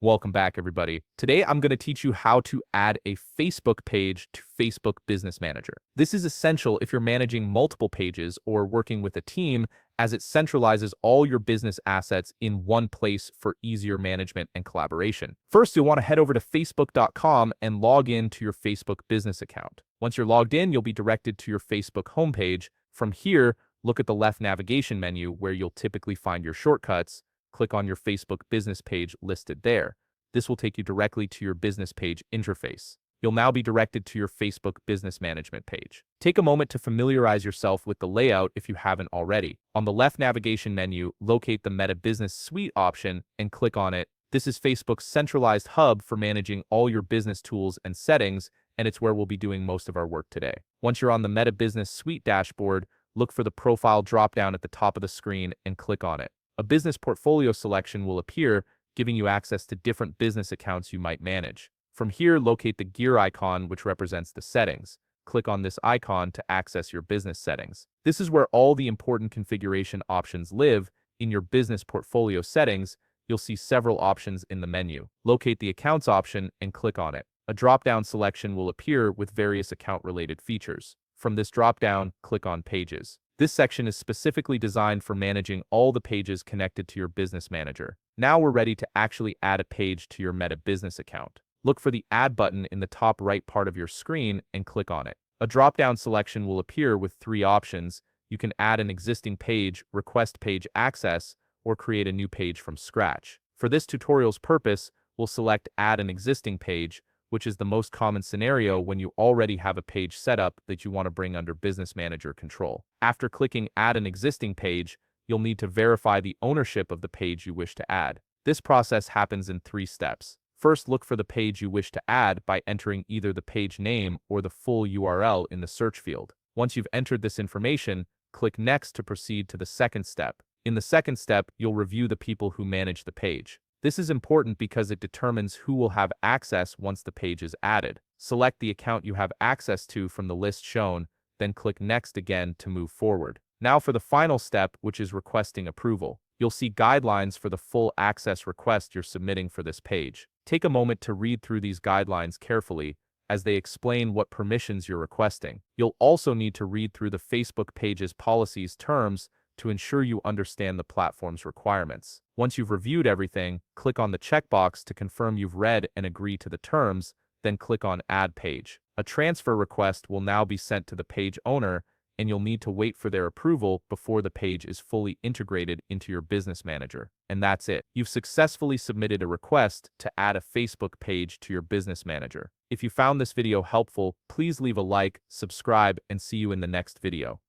Welcome back, everybody. Today, I'm going to teach you how to add a Facebook page to Facebook Business Manager. This is essential if you're managing multiple pages or working with a team, as it centralizes all your business assets in one place for easier management and collaboration. First, you'll want to head over to facebook.com and log in to your Facebook business account. Once you're logged in, you'll be directed to your Facebook homepage. From here, look at the left navigation menu where you'll typically find your shortcuts. Click on your Facebook business page listed there. This will take you directly to your business page interface. You'll now be directed to your Facebook business management page. Take a moment to familiarize yourself with the layout if you haven't already. On the left navigation menu, locate the Meta Business Suite option and click on it. This is Facebook's centralized hub for managing all your business tools and settings, and it's where we'll be doing most of our work today. Once you're on the Meta Business Suite dashboard, look for the profile dropdown at the top of the screen and click on it. A business portfolio selection will appear, giving you access to different business accounts you might manage. From here, locate the gear icon, which represents the settings. Click on this icon to access your business settings. This is where all the important configuration options live. In your business portfolio settings, you'll see several options in the menu. Locate the accounts option and click on it. A drop-down selection will appear with various account-related features. From this drop-down, click on Pages. This section is specifically designed for managing all the pages connected to your business manager. Now we're ready to actually add a page to your Meta Business account. Look for the Add button in the top right part of your screen and click on it. A drop-down selection will appear with three options. You can add an existing page, request page access, or create a new page from scratch. For this tutorial's purpose, we'll select Add an existing page, which is the most common scenario when you already have a page set up that you want to bring under Business Manager control. After clicking Add an existing page, you'll need to verify the ownership of the page you wish to add. This process happens in 3 steps. First, look for the page you wish to add by entering either the page name or the full URL in the search field. Once you've entered this information, click Next to proceed to the second step. In the second step, you'll review the people who manage the page. This is important because it determines who will have access once the page is added. Select the account you have access to from the list shown, then click Next again to move forward. Now for the final step, which is requesting approval. You'll see guidelines for the full access request you're submitting for this page. Take a moment to read through these guidelines carefully, as they explain what permissions you're requesting. You'll also need to read through the Facebook page's policies terms to ensure you understand the platform's requirements. Once you've reviewed everything, click on the checkbox to confirm you've read and agree to the terms, then click on Add Page. A transfer request will now be sent to the page owner, and you'll need to wait for their approval before the page is fully integrated into your business manager. And that's it. You've successfully submitted a request to add a Facebook page to your business manager. If you found this video helpful, please leave a like, subscribe, and see you in the next video.